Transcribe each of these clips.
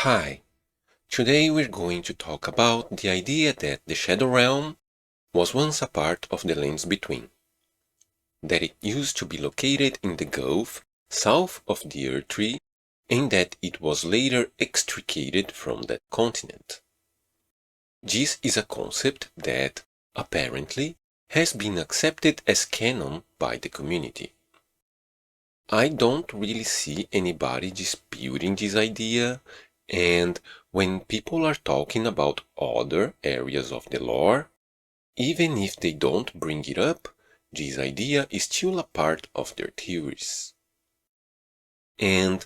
Hi, today we're going to talk about the idea that the Shadow Realm was once a part of the Lands Between, that it used to be located in the Gulf south of the Erdtree, and that it was later extricated from that continent. This is a concept that, apparently, has been accepted as canon by the community. I don't really see anybody disputing this idea, and when people are talking about other areas of the lore, even if they don't bring it up, this idea is still a part of their theories. And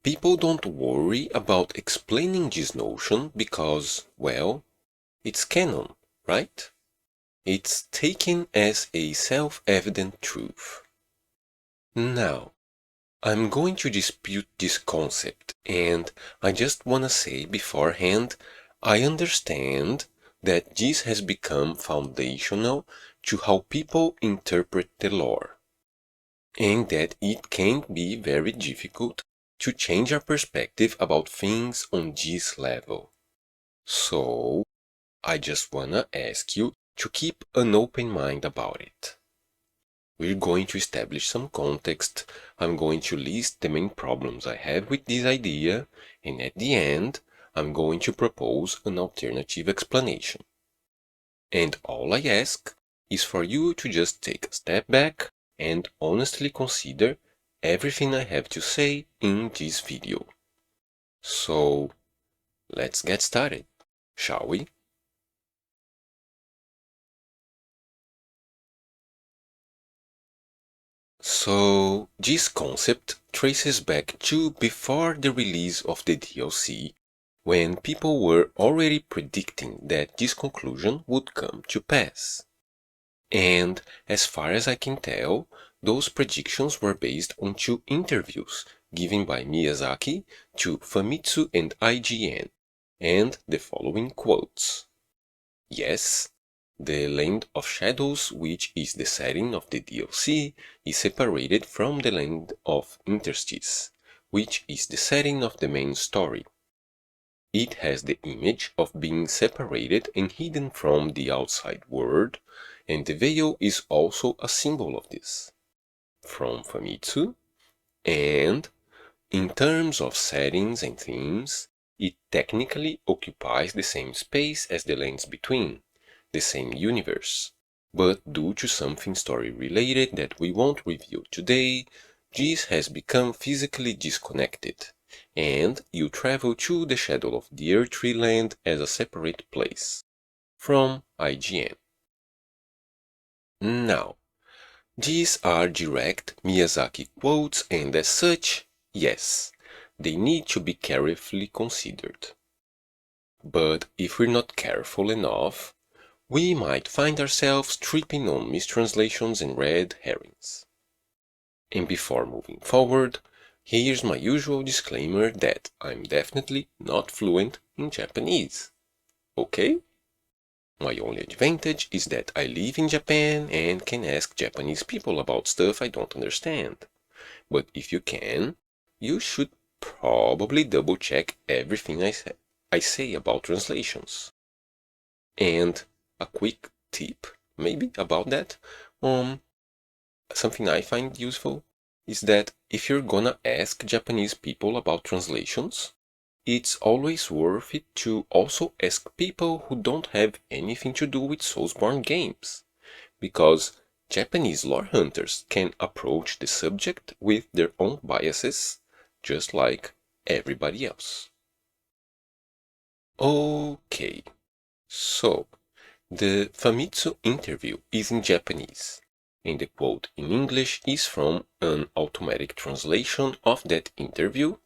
people don't worry about explaining this notion because, well, it's canon, right? It's taken as a self-evident truth. Now, I'm going to dispute this concept, and I just wanna say beforehand, I understand that this has become foundational to how people interpret the lore, and that it can be very difficult to change our perspective about things on this level. So, I just wanna ask you to keep an open mind about it. We're going to establish some context, I'm going to list the main problems I have with this idea, and at the end, I'm going to propose an alternative explanation. And all I ask is for you to just take a step back and honestly consider everything I have to say in this video. So, let's get started, shall we? So, this concept traces back to before the release of the DLC, when people were already predicting that this conclusion would come to pass. And as far as I can tell, those predictions were based on two interviews given by Miyazaki to Famitsu and IGN, and the following quotes. Yes, the Land of Shadows, which is the setting of the DLC, is separated from the Land of Interstice, which is the setting of the main story. It has the image of being separated and hidden from the outside world, and the veil is also a symbol of this. From Famitsu, and in terms of settings and themes, it technically occupies the same space as the Lands Between, the same universe, but due to something story-related that we won't review today, this has become physically disconnected, and you travel to the Shadow of the Erdtree Land as a separate place. From IGN. Now, these are direct Miyazaki quotes, and as such, yes, they need to be carefully considered. But if we're not careful enough, we might find ourselves tripping on mistranslations and red herrings. And before moving forward, here's my usual disclaimer that I'm definitely not fluent in Japanese. Okay? My only advantage is that I live in Japan and can ask Japanese people about stuff I don't understand. But if you can, you should probably double check everything I say about translations. And a quick tip, maybe, about that, something I find useful is that if you're gonna ask Japanese people about translations, it's always worth it to also ask people who don't have anything to do with Soulsborne games, because Japanese lore hunters can approach the subject with their own biases, just like everybody else. Okay, so the Famitsu interview is in Japanese, and the quote in English is from an automatic translation of that interview,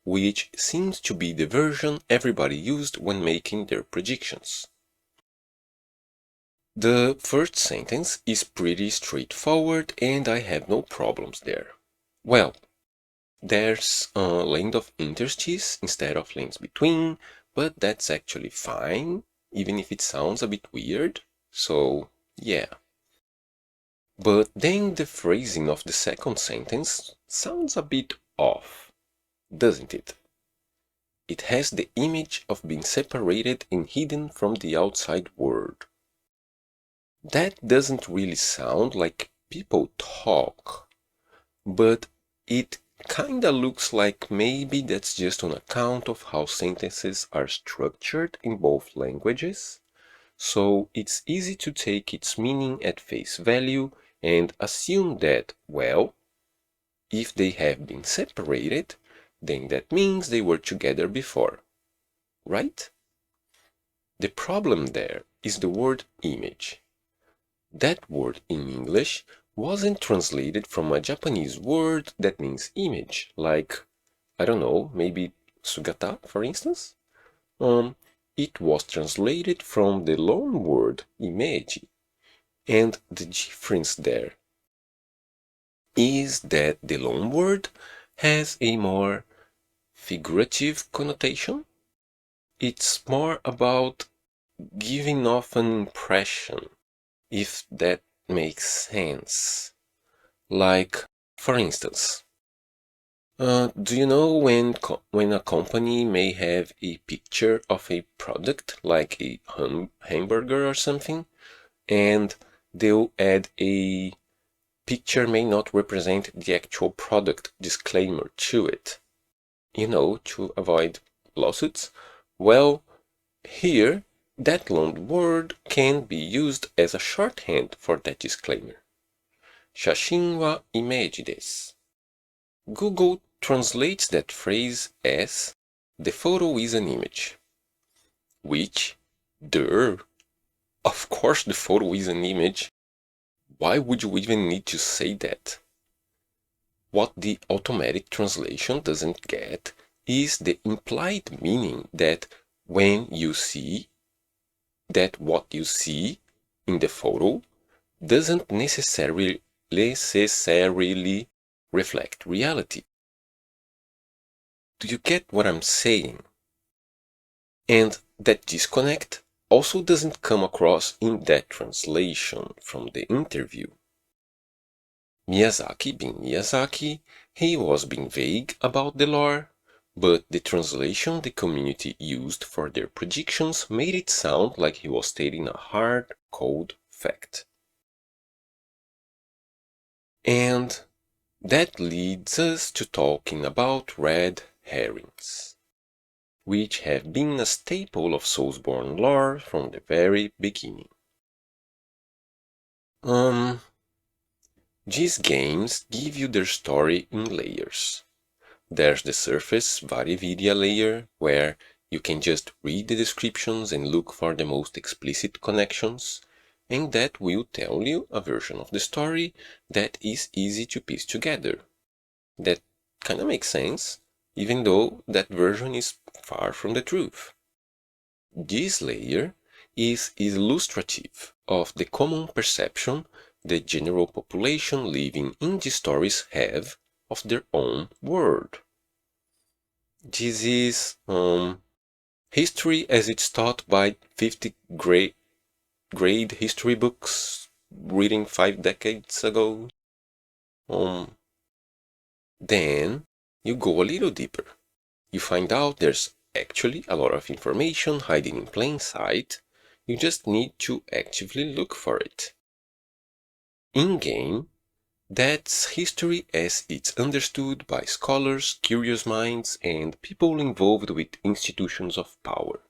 which seems to be the version everybody used when making their predictions. The first sentence is pretty straightforward and I have no problems there. Well, there's a Land of Interstice instead of Lands Between, but that's actually fine, even if it sounds a bit weird, so yeah. But then the phrasing of the second sentence sounds a bit off, doesn't it? it has the image of being separated and hidden from the outside world. That doesn't really sound like people talk, but it kinda looks like maybe that's just on account of how sentences are structured in both languages, so it's easy to take its meaning at face value and assume that, well, if they have been separated, then that means they were together before, right? The problem there is the word image. That word in English wasn't translated from a Japanese word that means image, like, I don't know, maybe sugata, for instance? It was translated from the loan word image, and the difference there is that the loan word has a more figurative connotation. It's more about giving off an impression, if that makes sense. Like, for instance, do you know when a company may have a picture of a product, like a hamburger or something, and they'll add a picture may not represent the actual product disclaimer to it, to avoid lawsuits? Well, here, that loaned word can be used as a shorthand for that disclaimer. 写真はイメージです. Google translates that phrase as the photo is an image. Which, of course the photo is an image. Why would you even need to say that? What the automatic translation doesn't get is the implied meaning that when you see that what you see in the photo doesn't necessarily reflect reality. Do you get what I'm saying? And that disconnect also doesn't come across in that translation from the interview. Miyazaki being Miyazaki, he was being vague about the lore, but the translation the community used for their predictions made it sound like he was stating a hard, cold fact. And that leads us to talking about red herrings, which have been a staple of Soulsborne lore from the very beginning. These games give you their story in layers. There's the surface Varividia layer, where you can just read the descriptions and look for the most explicit connections, and that will tell you a version of the story that is easy to piece together. That kinda makes sense, even though that version is far from the truth. This layer is illustrative of the common perception the general population living in these stories have of their own world. This is history as it's taught by 50th grade history books reading 5 decades ago. Then you go a little deeper. You find out there's actually a lot of information hiding in plain sight. You just need to actively look for it. In-game, that's history as it's understood by scholars, curious minds, and people involved with institutions of power.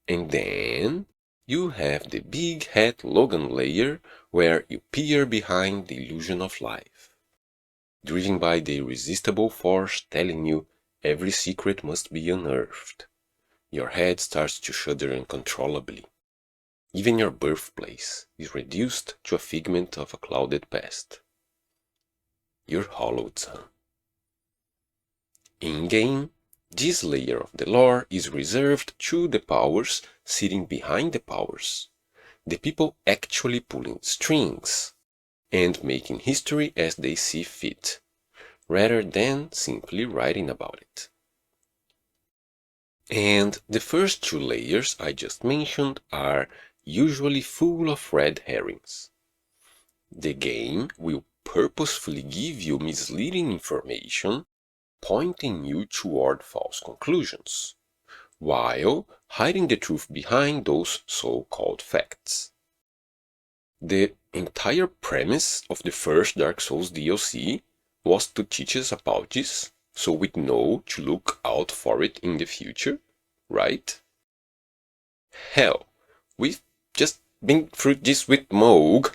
And then you have the big hat Logan layer, where you peer behind the illusion of life, driven by the irresistible force telling you every secret must be unearthed. Your head starts to shudder uncontrollably. Even your birthplace is reduced to a figment of a clouded past. You're hollowed, son. In-game, this layer of the lore is reserved to the powers sitting behind the powers, the people actually pulling strings and making history as they see fit, rather than simply writing about it. And the first two layers I just mentioned are usually full of red herrings. The game will purposefully give you misleading information pointing you toward false conclusions, while hiding the truth behind those so-called facts. The entire premise of the first Dark Souls DLC was to teach us about this, so we'd know to look out for it in the future, right? Hell, we've just been through this with Mohg,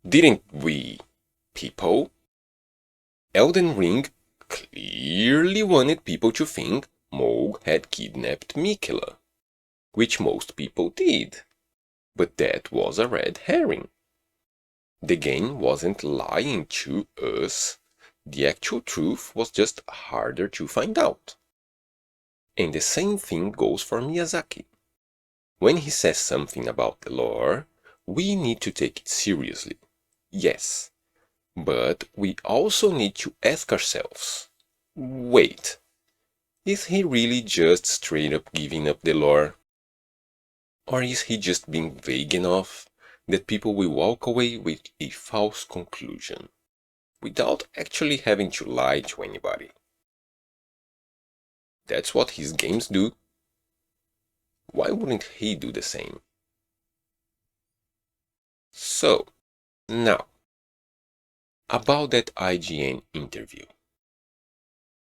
didn't we, people? Elden Ring clearly wanted people to think Mohg had kidnapped Miquella, which most people did, but that was a red herring. The game wasn't lying to us, the actual truth was just harder to find out. And the same thing goes for Miyazaki. When he says something about the lore, we need to take it seriously. Yes, but we also need to ask ourselves, wait, is he really just straight up giving up the lore? Or is he just being vague enough that people will walk away with a false conclusion, without actually having to lie to anybody? That's what his games do. Why wouldn't he do the same? So, now, about that IGN interview.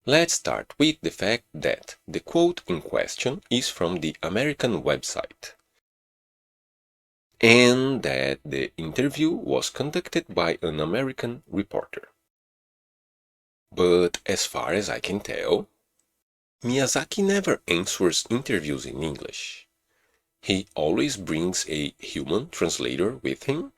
Let's start with the fact that the quote in question is from the American website, and that the interview was conducted by an American reporter. But as far as I can tell, Miyazaki never answers interviews in English. He always brings a human translator with him,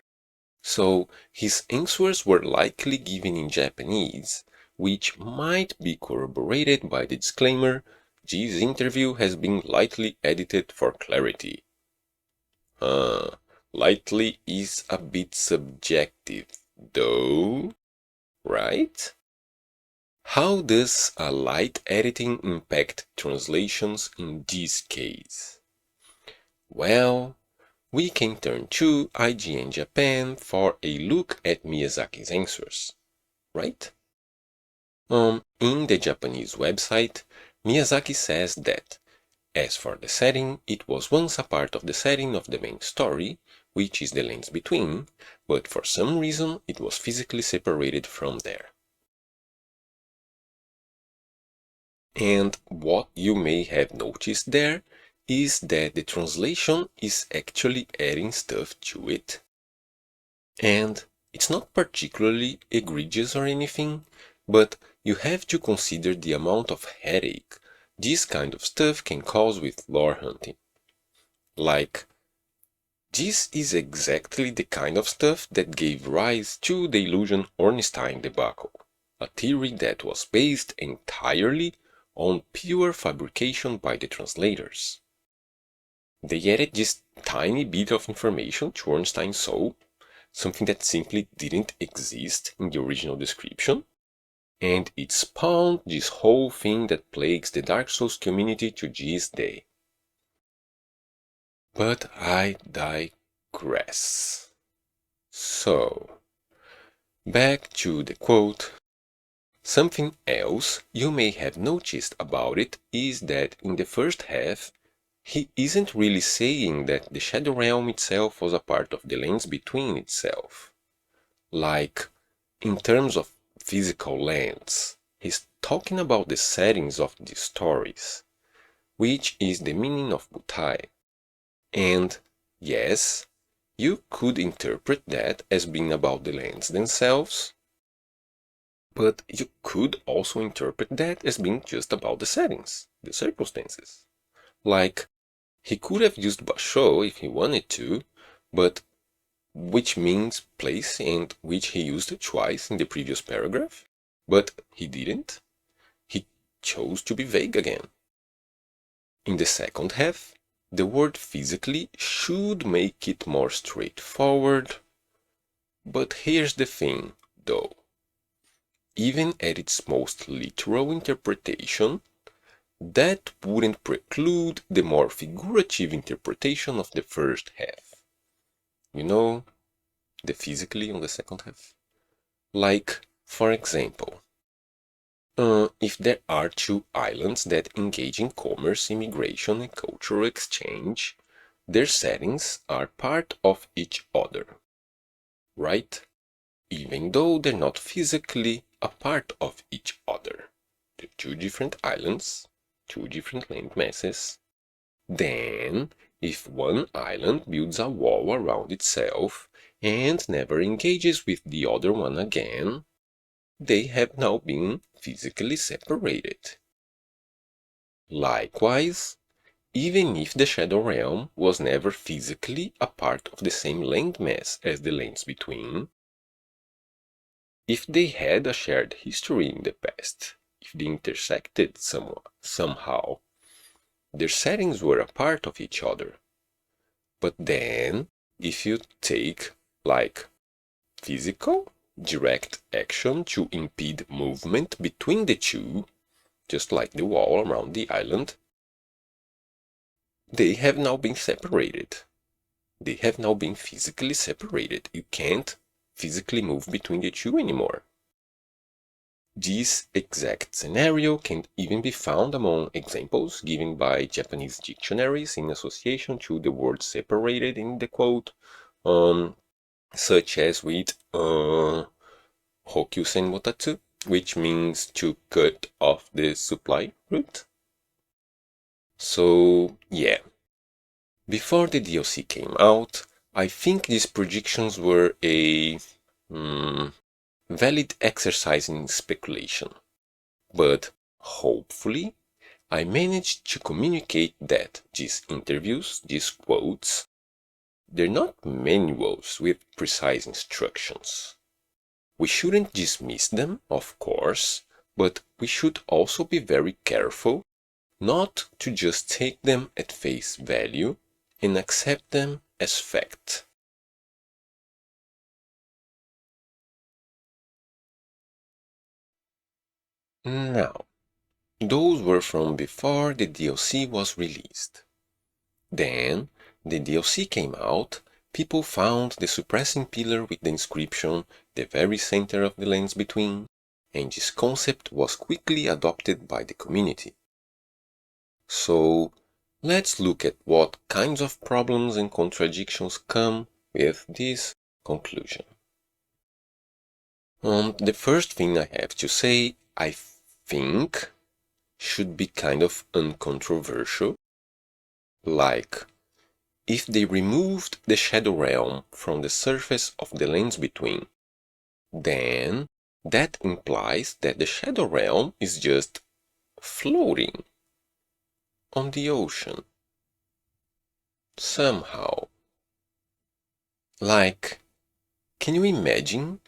so his answers were likely given in Japanese, which might be corroborated by the disclaimer, "This interview has been lightly edited for clarity." Lightly is a bit subjective, though, right? How does a light editing impact translations in this case? Well, we can turn to IGN Japan for a look at Miyazaki's answers, right? In the Japanese website, Miyazaki says that, as for the setting, it was once a part of the setting of the main story, which is the Lands Between, but for some reason it was physically separated from there. And what you may have noticed there is that the translation is actually adding stuff to it. And it's not particularly egregious or anything, but you have to consider the amount of headache this kind of stuff can cause with lore hunting. Like, this is exactly the kind of stuff that gave rise to the Illusion Ornstein debacle, a theory that was based entirely on pure fabrication by the translators. They added this tiny bit of information to Ornstein's soul, something that simply didn't exist in the original description, and it spawned this whole thing that plagues the Dark Souls community to this day. But I digress. So, back to the quote. Something else you may have noticed about it is that in the first half, he isn't really saying that the Shadow Realm itself was a part of the Lands Between itself. Like, in terms of physical lands, he's talking about the settings of the stories, which is the meaning of Butai. And yes, you could interpret that as being about the lands themselves, but you could also interpret that as being just about the settings, the circumstances. Like, he could have used Basho if he wanted to, but which means place and which he used twice in the previous paragraph, but he didn't. He chose to be vague again. In the second half, the word physically should make it more straightforward, but here's the thing, though. Even at its most literal interpretation, that wouldn't preclude the more figurative interpretation of the first half. You know, the physically on the second half? Like, for example, if there are two islands that engage in commerce, immigration, and cultural exchange, their settings are part of each other, right? Even though they're not physically a part of each other. They're two different islands, two different land masses. Then, if one island builds a wall around itself and never engages with the other one again, they have now been physically separated. Likewise, even if the Shadow Realm was never physically a part of the same landmass as the lands between, if they had a shared history in the past, if they intersected somehow, their settings were a part of each other. But then, if you take, like, physical, direct action to impede movement between the two, just like the wall around the island, they have now been separated. They have now been physically separated. You can't physically move between the two anymore. This exact scenario can even be found among examples given by Japanese dictionaries in association to the word separated in the quote, such as with Hokyusen Motatsu, which means to cut off the supply route. So, yeah. Before the DLC came out, I think these predictions were a valid exercise in speculation. But hopefully, I managed to communicate that these interviews, these quotes, they're not manuals with precise instructions. We shouldn't dismiss them, of course, but we should also be very careful not to just take them at face value and accept them as fact. Now, those were from before the DLC was released. Then, the DLC came out, people found the suppressing pillar with the inscription "the very center of the lands between," and this concept was quickly adopted by the community. So, let's look at what kinds of problems and contradictions come with this conclusion. The first thing I have to say, I think, should be kind of uncontroversial. Like, if they removed the Shadow Realm from the surface of the lands between, then that implies that the Shadow Realm is just floating on the ocean. Somehow. Like, can you imagine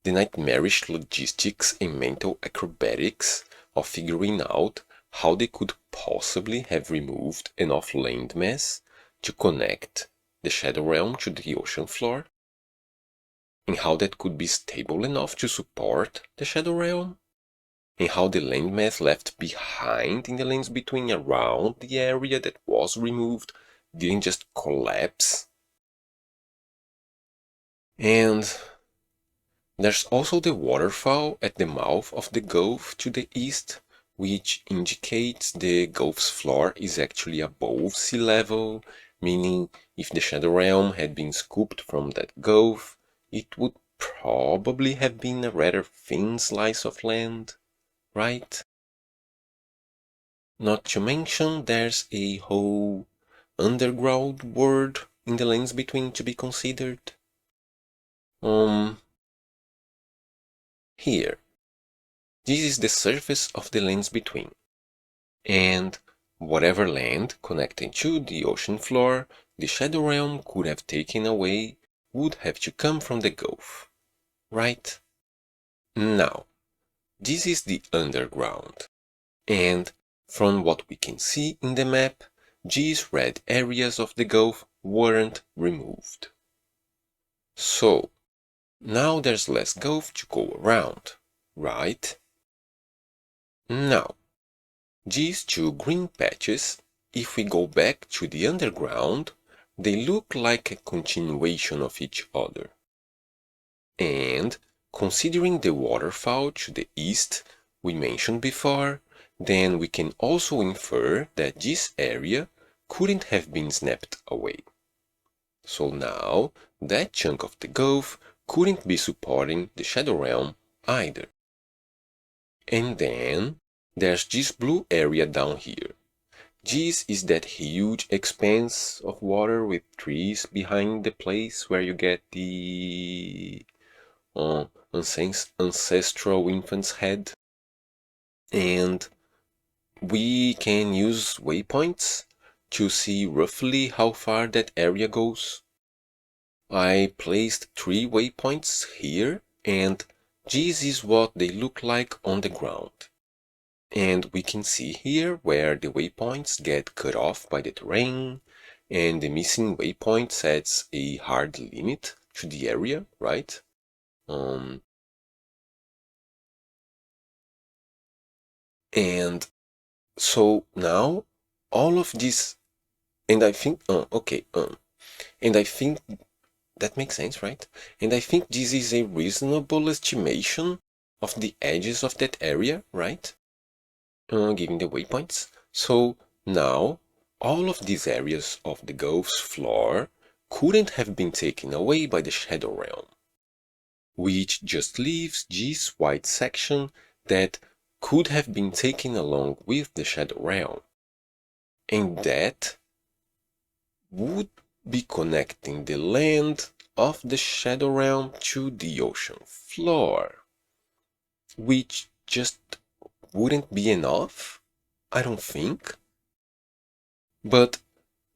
the nightmarish logistics and mental acrobatics of figuring out how they could possibly have removed enough landmass to connect the Shadow Realm to the ocean floor? And how that could be stable enough to support the Shadow Realm? And how the landmass left behind in the lands between around the area that was removed didn't just collapse? And there's also the waterfall at the mouth of the gulf to the east, which indicates the gulf's floor is actually above sea level, meaning if the Shadow Realm had been scooped from that gulf, it would probably have been a rather thin slice of land, right? Not to mention there's a whole underground world in the lands between to be considered. Here. This is the surface of the lands between, and whatever land connecting to the ocean floor the Shadow Realm could have taken away would have to come from the Gulf, right? Now, this is the underground, and from what we can see in the map, these red areas of the Gulf weren't removed. So, now there's less Gulf to go around, right? Now, these two green patches, if we go back to the underground, they look like a continuation of each other. And, considering the waterfall to the east, we mentioned before, then we can also infer that this area couldn't have been snapped away. So now, that chunk of the gulf couldn't be supporting the shadow realm either. And then, there's this blue area down here. This is that huge expanse of water with trees behind the place where you get the ancestral infant's head. And we can use waypoints to see roughly how far that area goes. I placed 3 waypoints here, and this is what they look like on the ground. And we can see here where the waypoints get cut off by the terrain, and the missing waypoint sets a hard limit to the area, right? And so now all of this, and I think, and I think that makes sense, right? And I think this is a reasonable estimation of the edges of that area, right? Given the waypoints. So now, all of these areas of the Gulf's floor couldn't have been taken away by the Shadow Realm, which just leaves this white section that could have been taken along with the Shadow Realm. And that would be connecting the land of the Shadow Realm to the ocean floor, which just wouldn't be enough, I don't think. But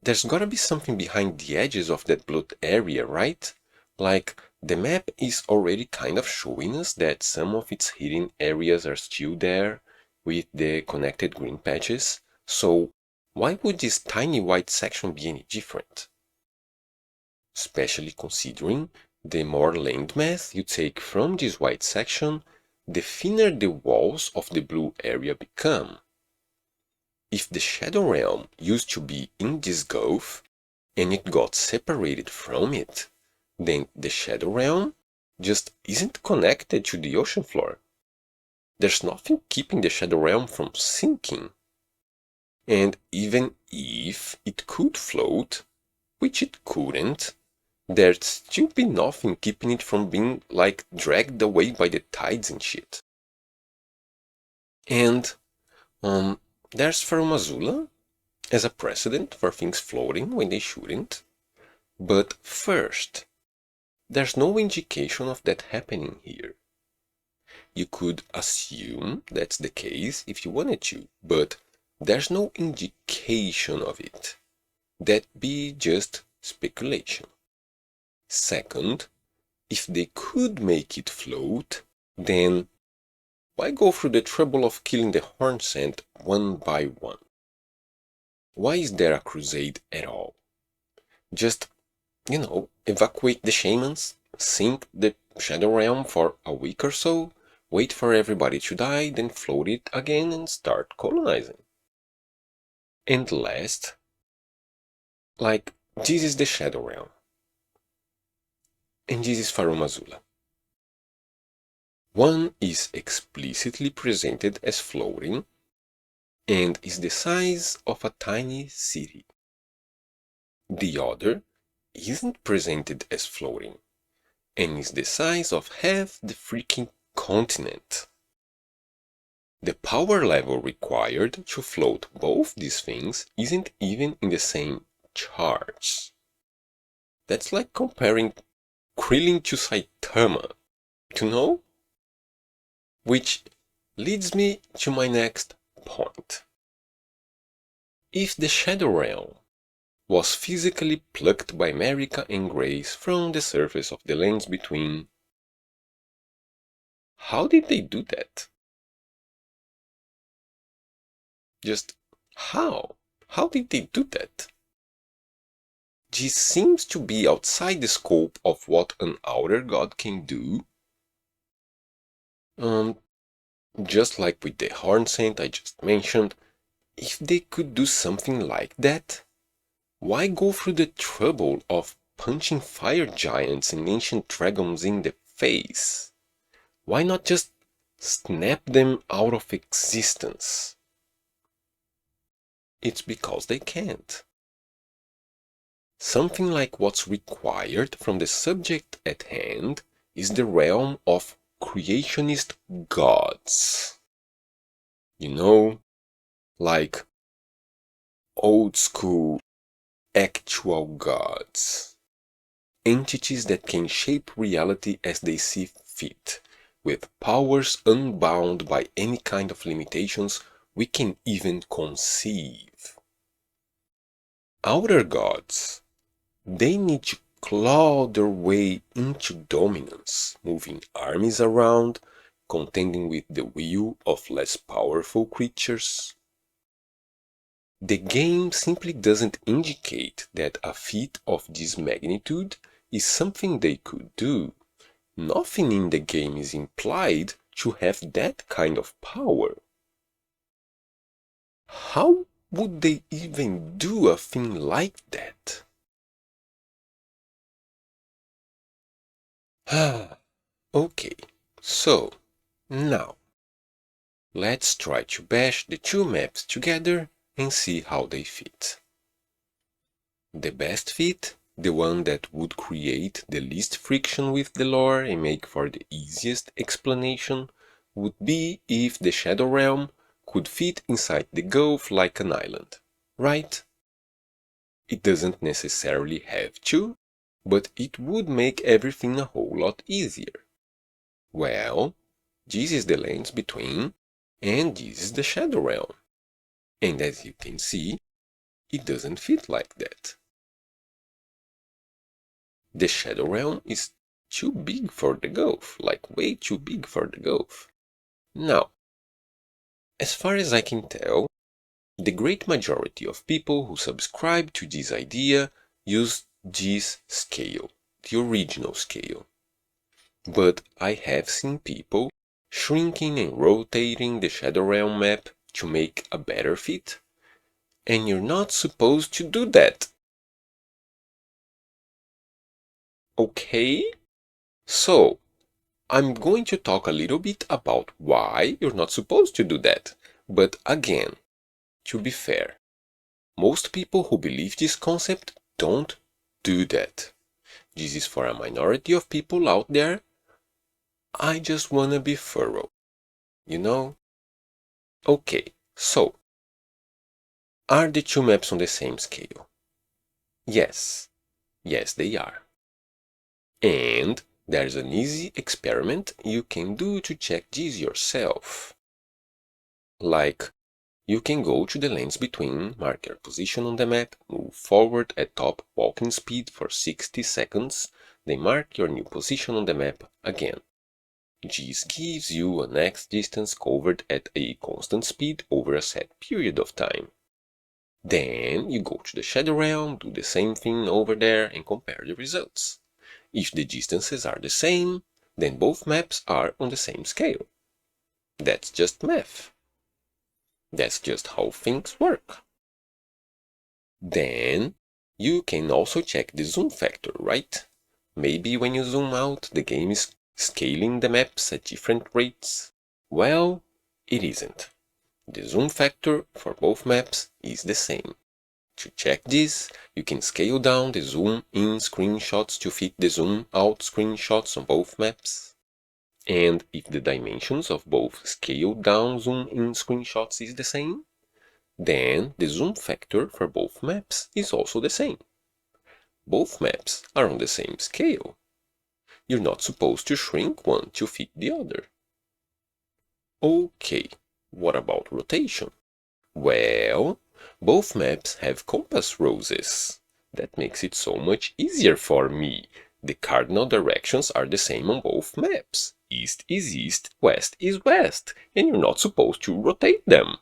there's gotta be something behind the edges of that blue area, right? Like, the map is already kind of showing us that some of its hidden areas are still there with the connected green patches, so why would this tiny white section be any different? Especially considering the more landmass you take from this white section, the thinner the walls of the blue area become. If the Shadow Realm used to be in this gulf, and it got separated from it, then the Shadow Realm just isn't connected to the ocean floor. There's nothing keeping the Shadow Realm from sinking. And even if it could float, which it couldn't, there'd still be nothing keeping it from being, like, dragged away by the tides and shit. And, there's Farum Azula as a precedent for things floating when they shouldn't. But first, there's no indication of that happening here. You could assume that's the case if you wanted to, but there's no indication of it. That'd be just speculation. Second, if they could make it float, then why go through the trouble of killing the Hornsent one by one? Why is there a crusade at all? Just, evacuate the shamans, sink the Shadow Realm for a week or so, wait for everybody to die, then float it again and start colonizing. And last, this is the Shadow Realm. And this is Farum Azula. One is explicitly presented as floating, and is the size of a tiny city. The other isn't presented as floating, and is the size of half the freaking continent. The power level required to float both these things isn't even in the same charts. That's like comparing Krillin to Saitama, Which leads me to my next point. If the Shadow Realm was physically plucked by Marika and Grace from the surface of the lands between, how did they do that? Just how? How did they do that? This seems to be outside the scope of what an outer god can do. Just like with the Hornsent I just mentioned, if they could do something like that, why go through the trouble of punching fire giants and ancient dragons in the face? Why not just snap them out of existence? It's because they can't. Something like what's required from the subject at hand is the realm of creationist gods. You know, like old school actual gods. Entities that can shape reality as they see fit, with powers unbound by any kind of limitations we can even conceive. Outer gods, they need to claw their way into dominance, moving armies around, contending with the will of less powerful creatures. The game simply doesn't indicate that a feat of this magnitude is something they could do. Nothing in the game is implied to have that kind of power. How would they even do a thing like that? Okay, so now let's try to bash the two maps together and see how they fit. The best fit, the one that would create the least friction with the lore and make for the easiest explanation, would be if the Shadow Realm could fit inside the Gulf like an island, right? It doesn't necessarily have to, but it would make everything a whole lot easier. Well, this is the Lands Between, and this is the Shadow Realm. And as you can see, it doesn't fit like that. The Shadow Realm is too big for the Gulf, like way too big for the Gulf. Now, as far as I can tell, the great majority of people who subscribe to this idea use this scale, the original scale. But I have seen people shrinking and rotating the Shadow Realm map to make a better fit, and you're not supposed to do that. Okay? So, I'm going to talk a little bit about why you're not supposed to do that. But again, to be fair, most people who believe this concept don't do that. This is for a minority of people out there. I just wanna be thorough, you know? Okay, so, are the two maps on the same scale? Yes. Yes, they are. And there's an easy experiment you can do to check this yourself. Like, you can go to the Lands Between, mark your position on the map, move forward at top walking speed for 60 seconds, then mark your new position on the map again. This gives you a next distance covered at a constant speed over a set period of time. Then you go to the Shadow Realm, do the same thing over there and compare the results. If the distances are the same, then both maps are on the same scale. That's just math. That's just how things work. Then you can also check the zoom factor, right? Maybe when you zoom out, the game is scaling the maps at different rates. Well, it isn't. The zoom factor for both maps is the same. To check this, you can scale down the zoom in screenshots to fit the zoom out screenshots on both maps. And if the dimensions of both scale down zoom in screenshots is the same, then the zoom factor for both maps is also the same. Both maps are on the same scale. You're not supposed to shrink one to fit the other. Okay, what about rotation? Well, both maps have compass roses. That makes it so much easier for me. The cardinal directions are the same on both maps. East is east, west is west, and you're not supposed to rotate them.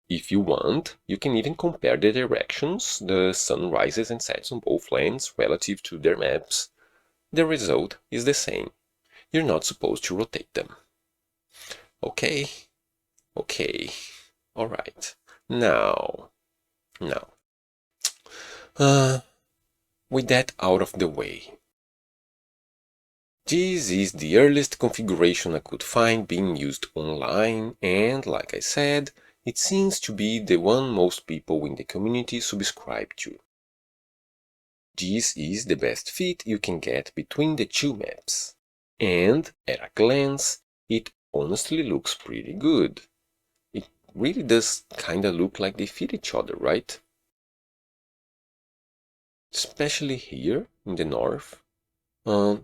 If you want, you can even compare the directions the sun rises and sets on both lands relative to their maps. The result is the same. You're not supposed to rotate them. Okay, alright. Now, with that out of the way, This is the earliest configuration I could find being used online, and like I said, it seems to be the one most people in the community subscribe to. This is the best fit you can get between the two maps, and at a glance, it honestly looks pretty good. It really does kinda look like they fit each other, right? Especially here in the north.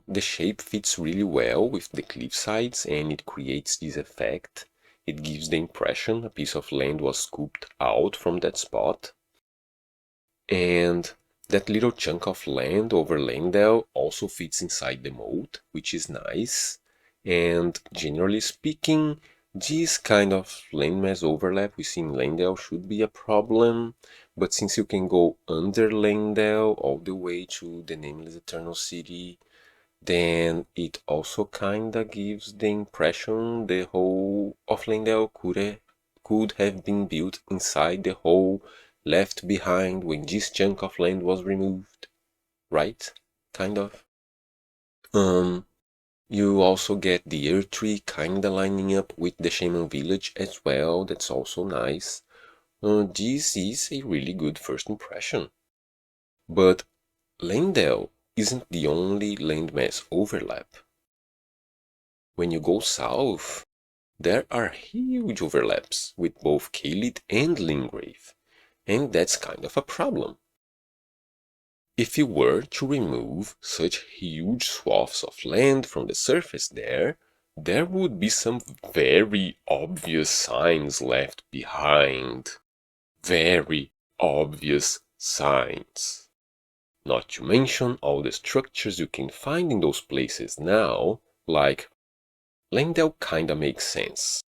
The shape fits really well with the cliff sides and it creates this effect. It gives the impression a piece of land was scooped out from that spot. And that little chunk of land over Langdale also fits inside the moat, which is nice. And generally speaking, this kind of landmass overlap we see in Langdale should be a problem. But since you can go under Langdale all the way to the Nameless Eternal City, then it also kinda gives the impression the whole of Langdale could have been built inside the hole left behind when this chunk of land was removed, right? Kind of. You also get the Erdtree kinda lining up with the Shaman Village as well, that's also nice. This is a really good first impression. But Langdale isn't the only landmass overlap. When you go south, there are huge overlaps with both Caelid and Lingrave, and that's kind of a problem. If you were to remove such huge swaths of land from the surface there would be some very obvious signs left behind. Very obvious signs. Not to mention all the structures you can find in those places now, like Langdale kinda makes sense.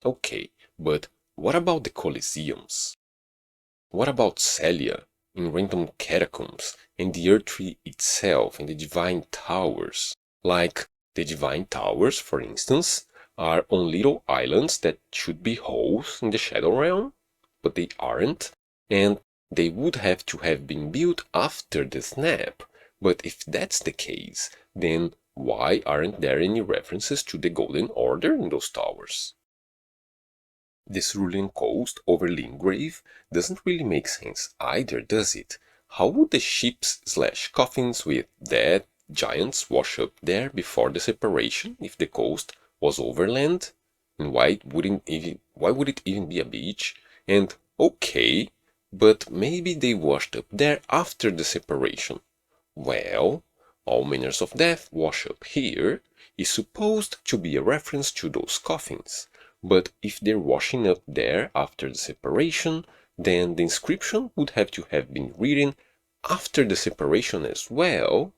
Okay, but what about the Colosseums? What about Celia in random catacombs and the Erdtree itself and the Divine Towers? Like, the Divine Towers, for instance, are on little islands that should be holes in the Shadow Realm, but they aren't, and they would have to have been built after the snap. But if that's the case, then why aren't there any references to the Golden Order in those towers? The Cerulean coast over Lingrave doesn't really make sense either, does it? How would the ships/coffins with dead giants wash up there before the separation if the coast was overland? And why would it even be a beach? And okay, but maybe they washed up there after the separation. Well, all manners of death wash up here is supposed to be a reference to those coffins. But if they're washing up there after the separation, then the inscription would have to have been written after the separation as well,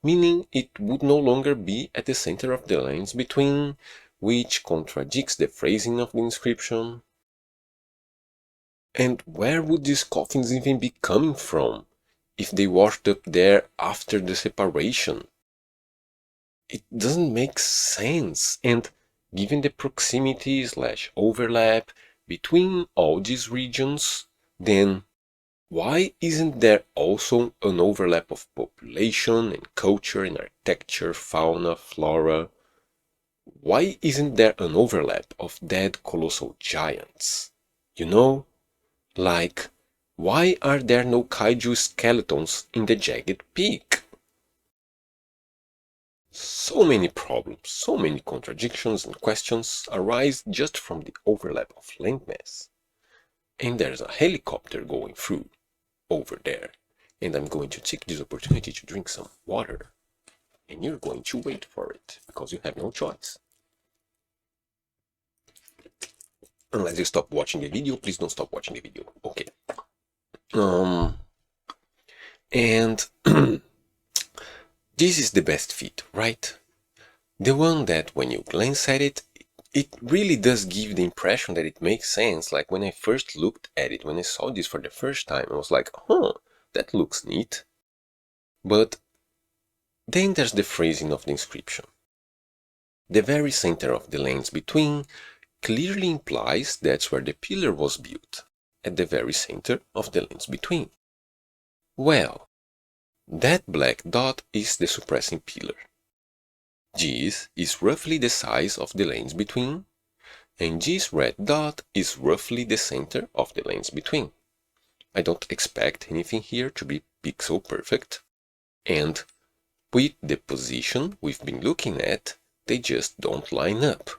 meaning it would no longer be at the center of the lines between, which contradicts the phrasing of the inscription. And where would these coffins even be coming from if they washed up there after the separation? It doesn't make sense, and given the proximity/overlap between all these regions, then why isn't there also an overlap of population and culture and architecture, fauna, flora? Why isn't there an overlap of dead colossal giants? You know? Like, why are there no kaiju skeletons in the Jagged Peak? So many problems, so many contradictions and questions arise just from the overlap of landmass. And there's a helicopter going through over there. And I'm going to take this opportunity to drink some water. And you're going to wait for it, because you have no choice. Unless you stop watching the video, please don't stop watching the video. Okay. And this is the best fit, right? The one that when you glance at it, it really does give the impression that it makes sense. Like when I first looked at it, when I saw this for the first time, I was like, that looks neat. But then there's the phrasing of the inscription. The very center of the lands between clearly implies that's where the pillar was built, at the very center of the lands between. Well, that black dot is the suppressing pillar. This is roughly the size of the lanes between, and this red dot is roughly the center of the lanes between. I don't expect anything here to be pixel perfect, and with the position we've been looking at, they just don't line up.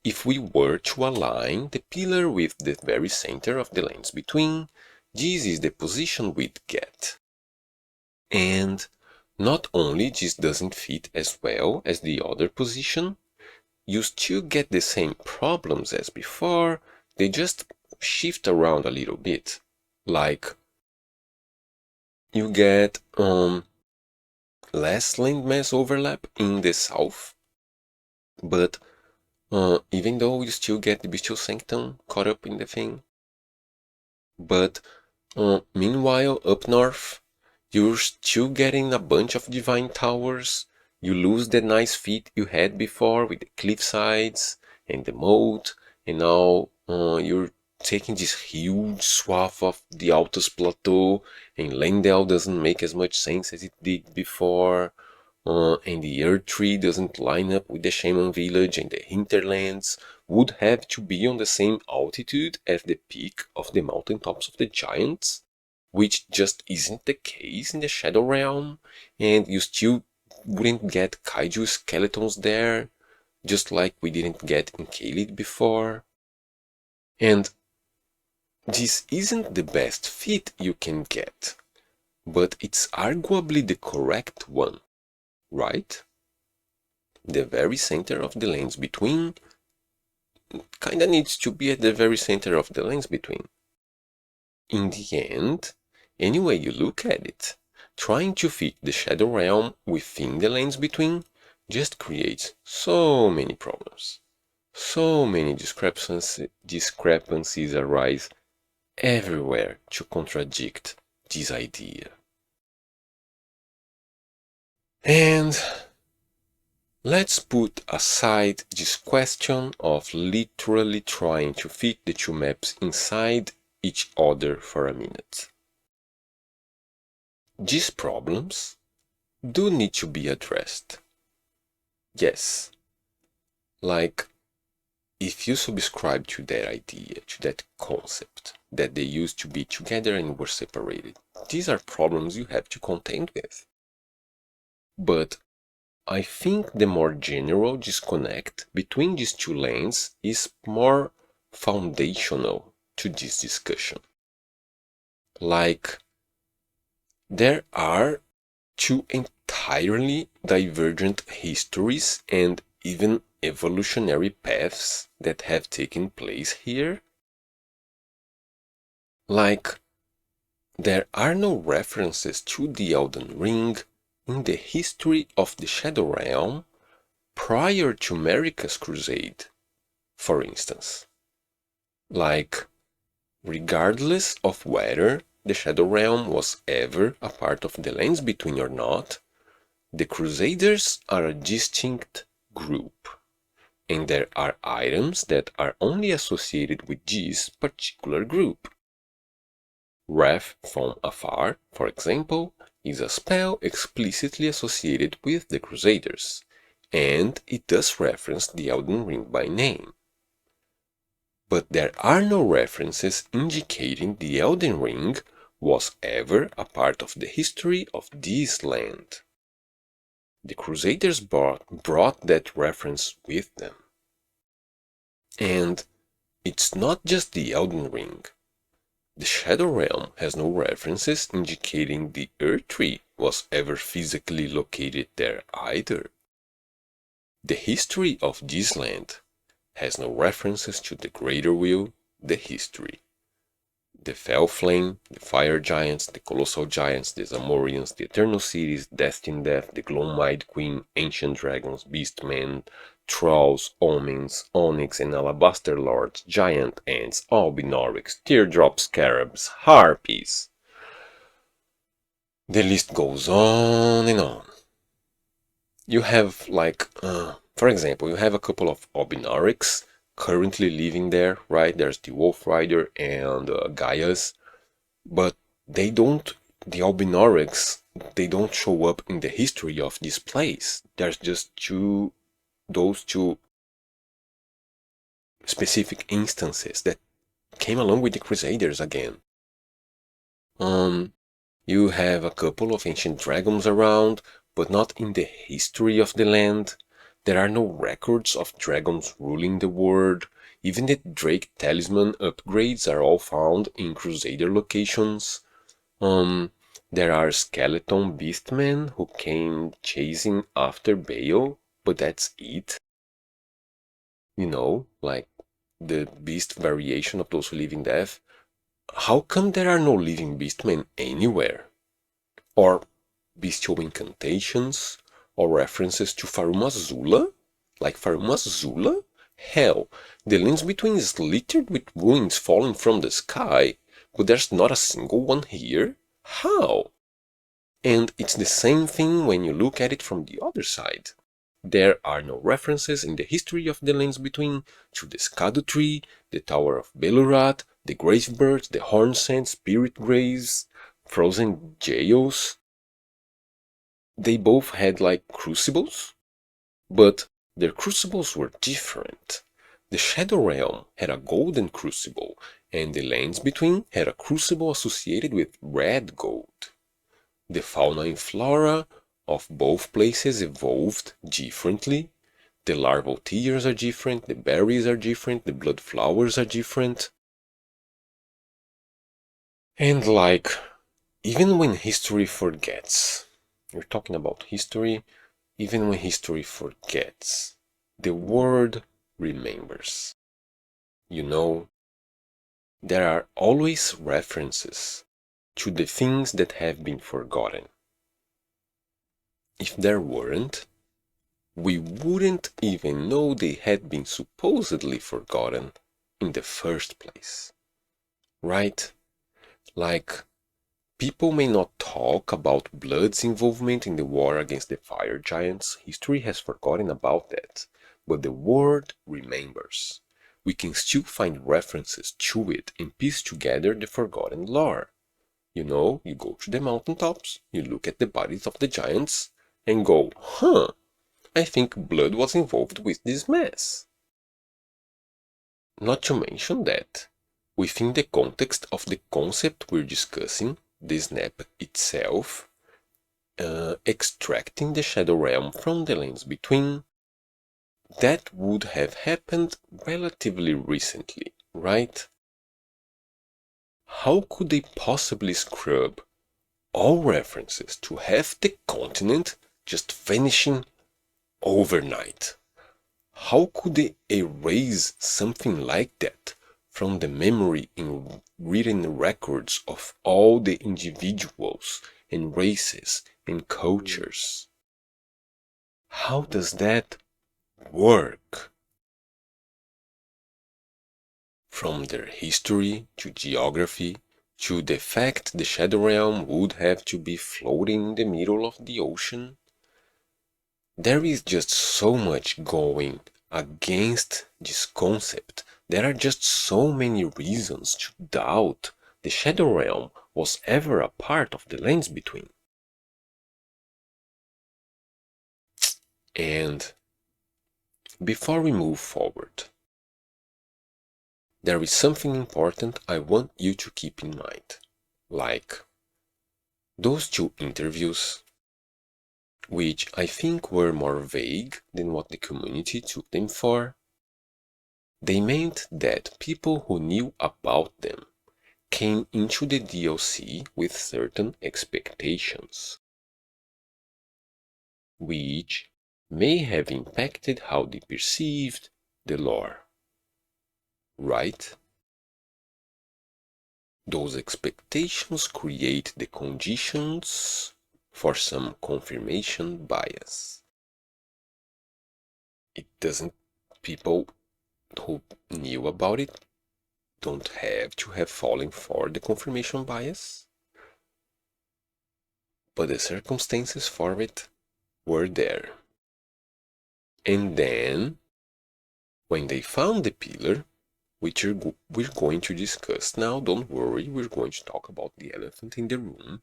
If we were to align the pillar with the very center of the lanes between, this is the position we'd get. And not only this doesn't fit as well as the other position, you still get the same problems as before, they just shift around a little bit. Like, you get less landmass overlap in the south, but even though you still get the Bestial Sanctum caught up in the thing. But meanwhile, up north, you're still getting a bunch of Divine Towers. You lose the nice feat you had before with the cliff sides and the moat, and now you're taking this huge swath of the Altus Plateau, and Leyndell doesn't make as much sense as it did before, and the Erdtree doesn't line up with the Shaman Village, and the Hinterlands would have to be on the same altitude as the peak of the mountaintops of the Giants, which just isn't the case in the Shadow Realm, and you still wouldn't get Kaiju skeletons there, just like we didn't get in Caelid before. And this isn't the best fit you can get, but it's arguably the correct one, right? The very center of the lanes between kinda needs to be at the very center of the lanes between. In the end, any way you look at it, trying to fit the Shadow Realm within the lanes between just creates so many problems. So many discrepancies arise everywhere to contradict this idea. And let's put aside this question of literally trying to fit the two maps inside each other for a minute. These problems do need to be addressed. Yes, like if you subscribe to that idea, to that concept, that they used to be together and were separated, these are problems you have to contend with. But I think the more general disconnect between these two lanes is more foundational to this discussion. Like, there are two entirely divergent histories and even evolutionary paths that have taken place here. Like, there are no references to the Elden Ring in the history of the Shadow Realm prior to Marika's Crusade, for instance. Like, regardless of whether the Shadow Realm was ever a part of the Lands Between or not, the Crusaders are a distinct group, and there are items that are only associated with this particular group. Wrath from Afar, for example, is a spell explicitly associated with the Crusaders, and it does reference the Elden Ring by name. But there are no references indicating the Elden Ring was ever a part of the history of this land. The Crusaders brought that reference with them. And it's not just the Elden Ring. The Shadow Realm has no references indicating the Erdtree was ever physically located there either. The history of this land has no references to the Greater Will, the history. The Fell Flame, the Fire Giants, the Colossal Giants, the Zamorians, the Eternal Cities, Destined Death, the Gloam-Eyed Queen, Ancient Dragons, Beastmen, Trolls, Omens, Onyx and Alabaster Lords, Giant Ants, Albinaurics, Teardrop Scarabs, Harpies. The list goes on and on. You have for example, you have a couple of Albinaurics currently living there, right? There's the Wolf Rider and Gaius, but they don't the Albinaurics, they don't show up in the history of this place. There's just those two specific instances that came along with the Crusaders again. You have a couple of ancient dragons around, but not in the history of the land. There are no records of dragons ruling the world. Even the Drake Talisman upgrades are all found in Crusader locations. There are skeleton beastmen who came chasing after Bale, but that's it. You know, like the beast variation of those who live in death. How come there are no living beastmen anywhere? Or bestial incantations? Or references to Farum Azula? Like Farum Azula? Hell, the Lands Between is littered with ruins falling from the sky, but there's not a single one here? How? And it's the same thing when you look at it from the other side. There are no references in the history of the Lands Between to the Skadu Tree, the Tower of Belurat, the Gravebirds, the Hornsent, Spirit Graves, Frozen Jails. They both had like crucibles, but their crucibles were different. The Shadow Realm had a golden crucible, and the Lands Between had a crucible associated with red gold. The fauna and flora of both places evolved differently. The larval tears are different, the berries are different, the blood flowers are different. And like, even when history forgets, you're talking about history, even when history forgets, the world remembers. You know, there are always references to the things that have been forgotten. If there weren't, we wouldn't even know they had been supposedly forgotten in the first place. Right? Like, people may not talk about Blood's involvement in the war against the fire giants. History has forgotten about that. But the world remembers. We can still find references to it and piece together the forgotten lore. You know, you go to the mountaintops, you look at the bodies of the giants, and go, I think Blood was involved with this mess. Not to mention that, within the context of the concept we're discussing, the snap itself, extracting the Shadow Realm from the Lands Between, that would have happened relatively recently, right? How could they possibly scrub all references to half the continent just vanishing overnight? How could they erase something like that from the memory in written records of all the individuals and races and cultures? How does that work? From their history to geography to the fact the Shadow Realm would have to be floating in the middle of the ocean, there is just so much going against this concept. There are just so many reasons to doubt the Shadow Realm was ever a part of the Lands Between. And before we move forward, there is something important I want you to keep in mind. Like, those two interviews, which I think were more vague than what the community took them for, they meant that people who knew about them came into the DLC with certain expectations, which may have impacted how they perceived the lore. Right? Those expectations create the conditions for some confirmation bias. It doesn't, people who knew about it don't have to have fallen for the confirmation bias, but the circumstances for it were there. And then, when they found the pillar, which we're going to discuss now, don't worry, we're going to talk about the elephant in the room.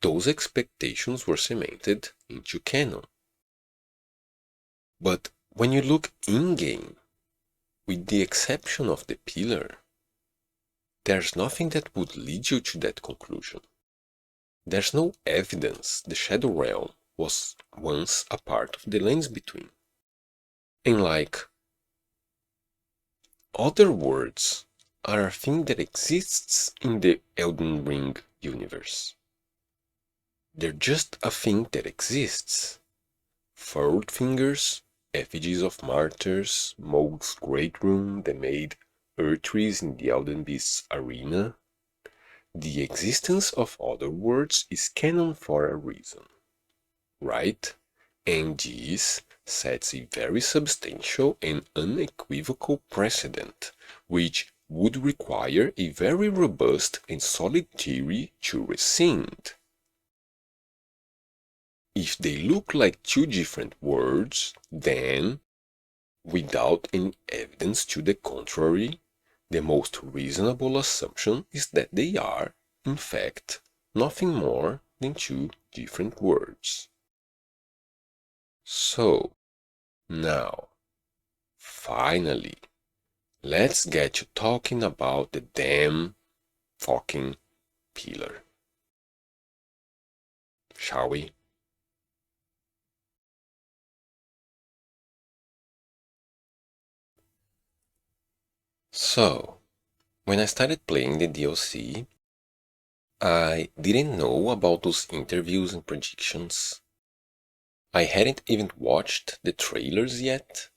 those expectations were cemented into canon. But when you look in-game, with the exception of the pillar, there's nothing that would lead you to that conclusion. There's no evidence the Shadow Realm was once a part of the Lands Between. And other worlds are a thing that exists in the Elden Ring universe. They're just a thing that exists. Furrowed Fingers, Effigies of Martyrs, Mohg's Great Room, the Maid Erdtree in the Elden Beasts Arena. The existence of other worlds is canon for a reason, right? And this sets a very substantial and unequivocal precedent, which would require a very robust and solid theory to rescind. If they look like two different worlds, then, without any evidence to the contrary, the most reasonable assumption is that they are, in fact, nothing more than two different worlds. So, now, finally, let's get to talking about the damn fucking pillar. Shall we? So, when I started playing the DLC, I didn't know about those interviews and predictions. I hadn't even watched the trailers yet.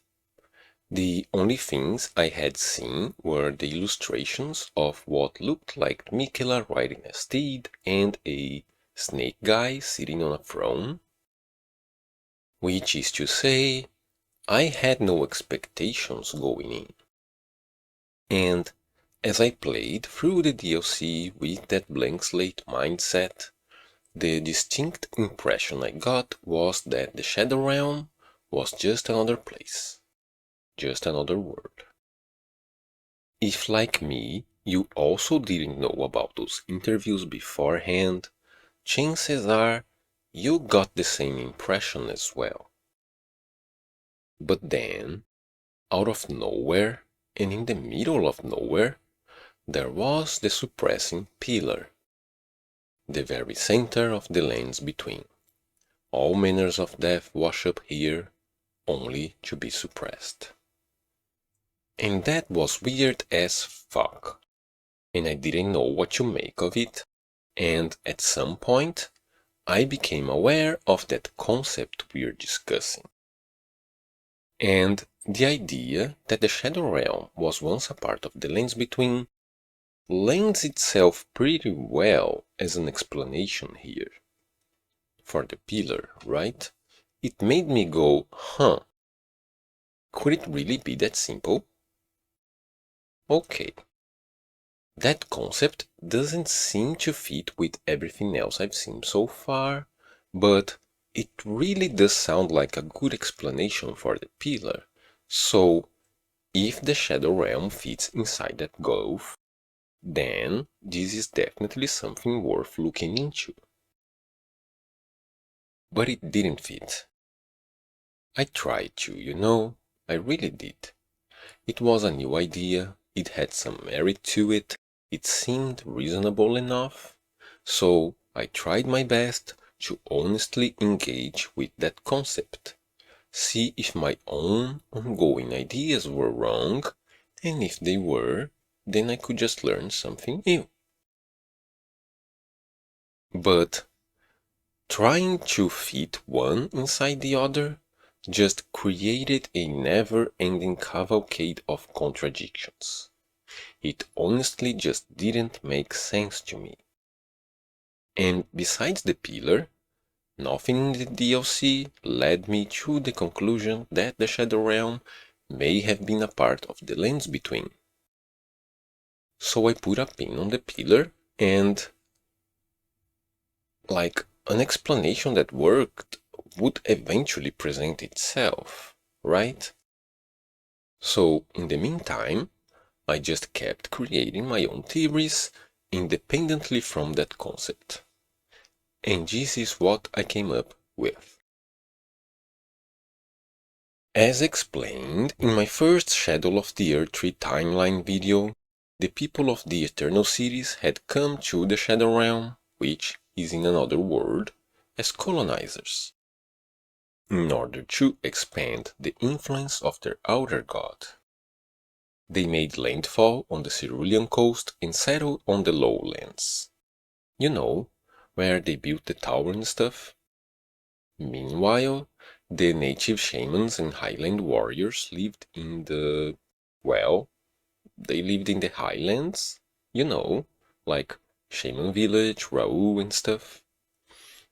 The only things I had seen were the illustrations of what looked like Miquella riding a steed and a snake guy sitting on a throne. Which is to say, I had no expectations going in. And as I played through the DLC with that blank slate mindset, the distinct impression I got was that the Shadow Realm was just another place, just another world. If, like me, you also didn't know about those interviews beforehand, chances are you got the same impression as well. But then, out of nowhere, and in the middle of nowhere, there was the suppressing pillar, the very center of the Lands Between. All manners of death wash up here, only to be suppressed. And that was weird as fuck, and I didn't know what to make of it, and at some point, I became aware of that concept we're discussing. And the idea that the Shadow Realm was once a part of the Lands Between lends itself pretty well as an explanation here. For the pillar, right? It made me go, huh, could it really be that simple? Okay. That concept doesn't seem to fit with everything else I've seen so far, but it really does sound like a good explanation for the pillar. So, if the Shadow Realm fits inside that gulf, then this is definitely something worth looking into. But it didn't fit. I tried to, I really did. It was a new idea, it had some merit to it, it seemed reasonable enough, so I tried my best to honestly engage with that concept, see if my own ongoing ideas were wrong, and if they were, then I could just learn something new. But trying to fit one inside the other just created a never-ending cavalcade of contradictions. It honestly just didn't make sense to me. And besides the pillar, nothing in the DLC led me to the conclusion that the Shadow Realm may have been a part of the Lands Between. So I put a pin on the pillar and, an explanation that worked would eventually present itself, right? So, in the meantime, I just kept creating my own theories independently from that concept. And this is what I came up with. As explained in my first Shadow of the Earth 3 timeline video, the people of the Eternal Cities had come to the Shadow Realm, which is in another world, as colonizers, in order to expand the influence of their outer god. They made landfall on the Cerulean coast and settled on the lowlands. You know, where they built the tower and stuff. Meanwhile, the native shamans and highland warriors lived in the... well, they lived in the highlands, you know, like Shaman Village, Raul and stuff.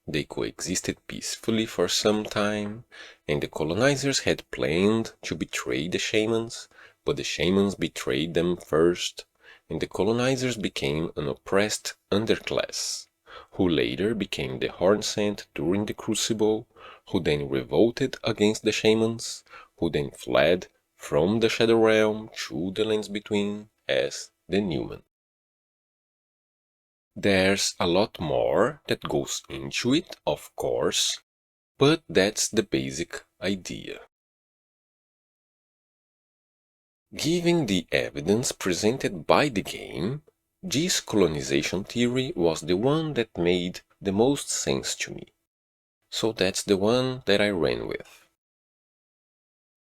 They coexisted peacefully for some time, and the colonizers had planned to betray the shamans, but the shamans betrayed them first, and the colonizers became an oppressed underclass, who later became the Hornsent during the Crucible, who then revolted against the shamans, who then fled from the Shadow Realm to the Lands Between as the Newman. There's a lot more that goes into it, of course, but that's the basic idea. Given the evidence presented by the game, this colonization theory was the one that made the most sense to me. So that's the one that I ran with.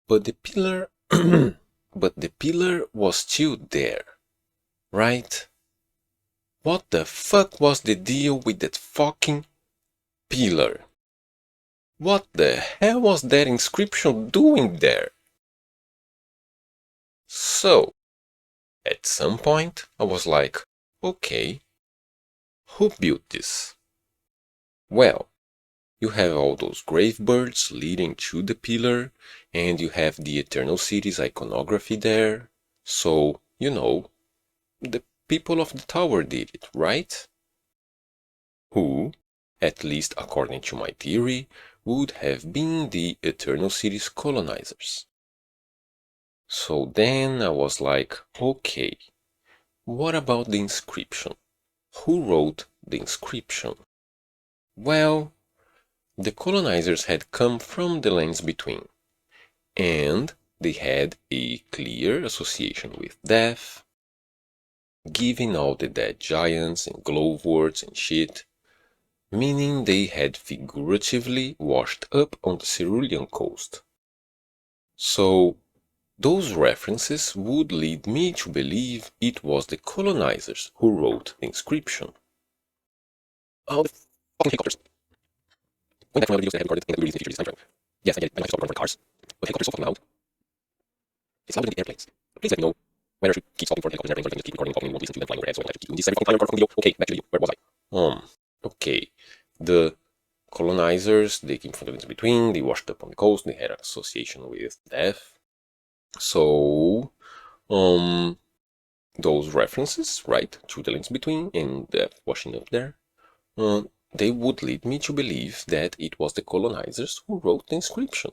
But the pillar was still there, right? What the fuck was the deal with that fucking pillar? What the hell was that inscription doing there? So, at some point, I was like, okay, who built this? Well, you have all those grave birds leading to the pillar, and you have the Eternal Cities iconography there, so, you know, the people of the tower did it, right? Who, at least according to my theory, would have been the Eternal Cities colonizers. So then I was like, okay, what about the inscription? Who wrote the inscription? Well, the colonizers had come from the Lands Between, and they had a clear association with death, giving all the dead giants and gloveworts and shit, meaning they had figuratively washed up on the Cerulean coast. So, those references would lead me to believe it was the colonizers who wrote the inscription. Oh, the fucking helicopters. When that from videos that have recorded and released the features this time frame. Yes, I get it. I know it's for the cars. But helicopters so fucking loud. It's louder than the airplanes. Please let me know whether I should keep stopping for the helicopters and airplanes or just keep recording and won't listen to them flying overhead, so I have to keep doing this every fucking time I record from video. Okay, back to the video. Where was I? Okay. The colonizers, they came from the Lands Between, they washed up on the coast, they had an association with death. So, those references, right, to the Lands Between and death washing up there, they would lead me to believe that it was the colonizers who wrote the inscription,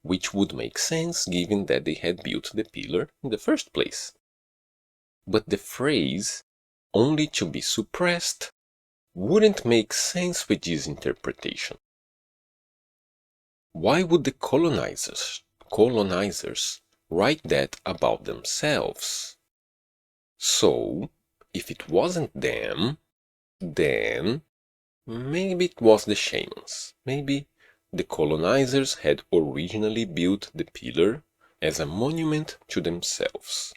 which would make sense given that they had built the pillar in the first place. But the phrase, only to be suppressed, wouldn't make sense with this interpretation. Why would the colonizers write that about themselves? So, if it wasn't them, then maybe it was the shamans. Maybe the colonizers had originally built the pillar as a monument to themselves.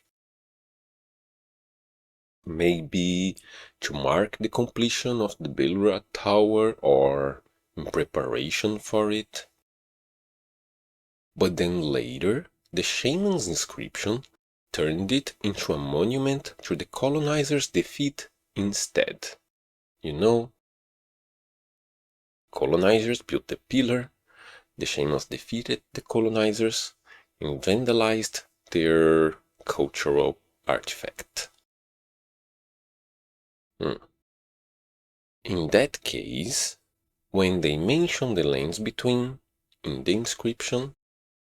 Maybe to mark the completion of the Belra Tower or in preparation for it. But then later, the shaman's inscription turned it into a monument to the colonizers' defeat instead. You know, colonizers built the pillar, the shamans defeated the colonizers and vandalized their cultural artifact. In that case, when they mention the Lands Between in the inscription,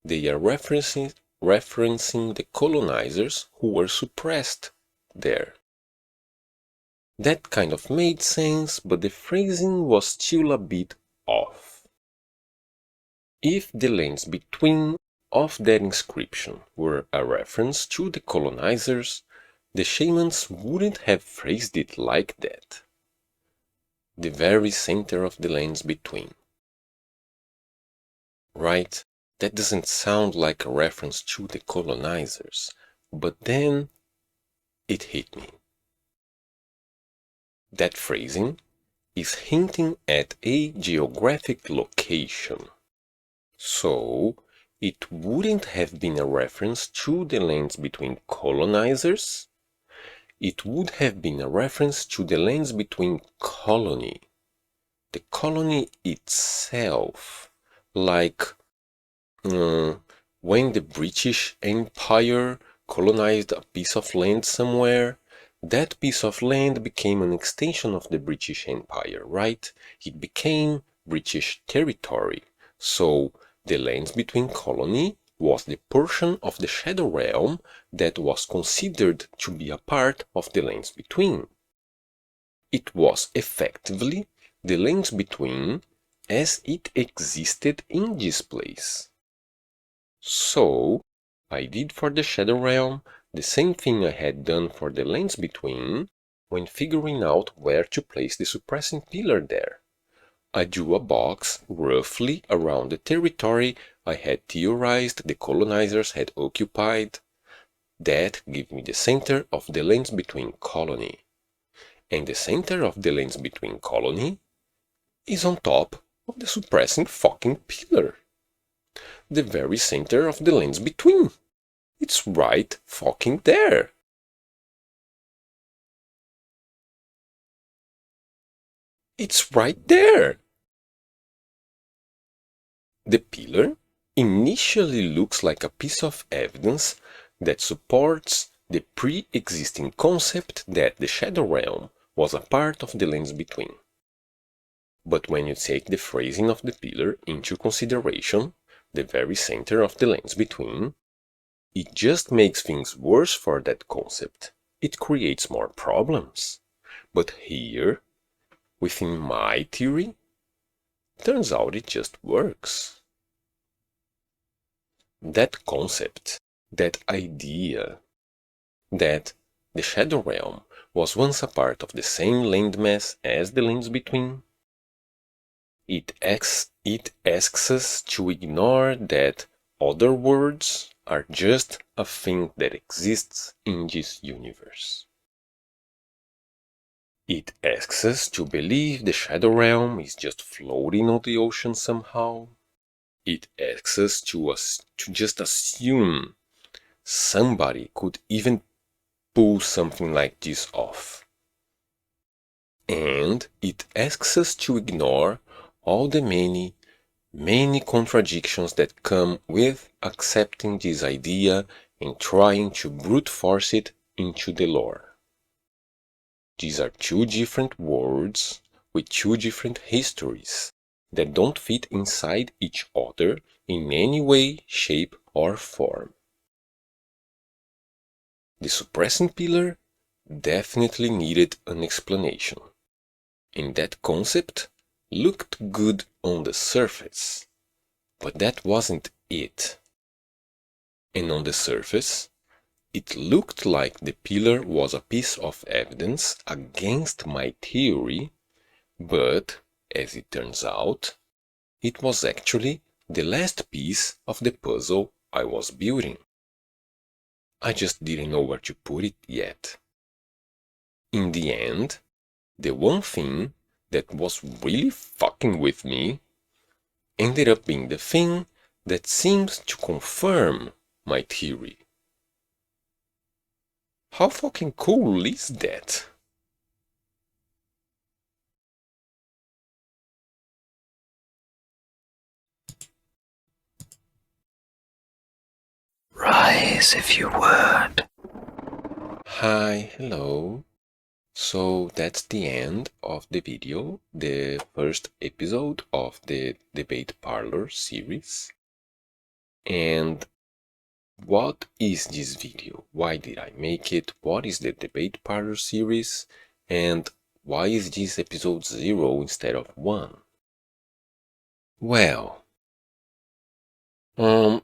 they are referencing the colonizers who were suppressed there. That kind of made sense, but the phrasing was still a bit off. If the lines between of that inscription were a reference to the colonizers, the shamans wouldn't have phrased it like that. The very center of the lines between. Right? That doesn't sound like a reference to the colonizers, but then it hit me. That phrasing is hinting at a geographic location. So, it wouldn't have been a reference to the lands between colonizers. It would have been a reference to the lands between colony. The colony itself, like when the British Empire colonized a piece of land somewhere, that piece of land became an extension of the British Empire, right? It became British territory. So the lands between colony was the portion of the Shadow Realm that was considered to be a part of the lands between. It was effectively the lands between as it existed in this place. So, I did for the Shadow Realm the same thing I had done for the lands between when figuring out where to place the suppressing pillar there. I drew a box roughly around the territory I had theorized the colonizers had occupied. That gave me the center of the lands between colony. And the center of the lands between colony is on top of the suppressing fucking pillar. The very center of the lands between. It's right fucking there. It's right there. The pillar initially looks like a piece of evidence that supports the pre-existing concept that the Shadow Realm was a part of the lands between. But when you take the phrasing of the pillar into consideration, the very center of the lands between, it just makes things worse for that concept. It creates more problems. But here, within my theory, turns out it just works. That concept, that idea, that the Shadow Realm was once a part of the same landmass as the lands between, it asks us to ignore that other worlds are just a thing that exists in this universe. It asks us to believe the Shadow Realm is just floating on the ocean somehow. It asks us to just assume somebody could even pull something like this off. And it asks us to ignore all the many contradictions that come with accepting this idea and trying to brute force it into the lore. These are two different worlds with two different histories that don't fit inside each other in any way, shape, or form. The suppressing pillar definitely needed an explanation, and that concept looked good on the surface, but that wasn't it. And on the surface, it looked like the pillar was a piece of evidence against my theory, but, as it turns out, it was actually the last piece of the puzzle I was building. I just didn't know where to put it yet. In the end, the one thing that was really fucking with me ended up being the thing that seems to confirm my theory. How fucking cool is that? Rise if you would. Hi, hello. So that's the end of the video, the first episode of the Debate Parlor series. And what is this video? Why did I make it? What is the Debate Parlor series? And why is this episode 0 instead of 1? Well, the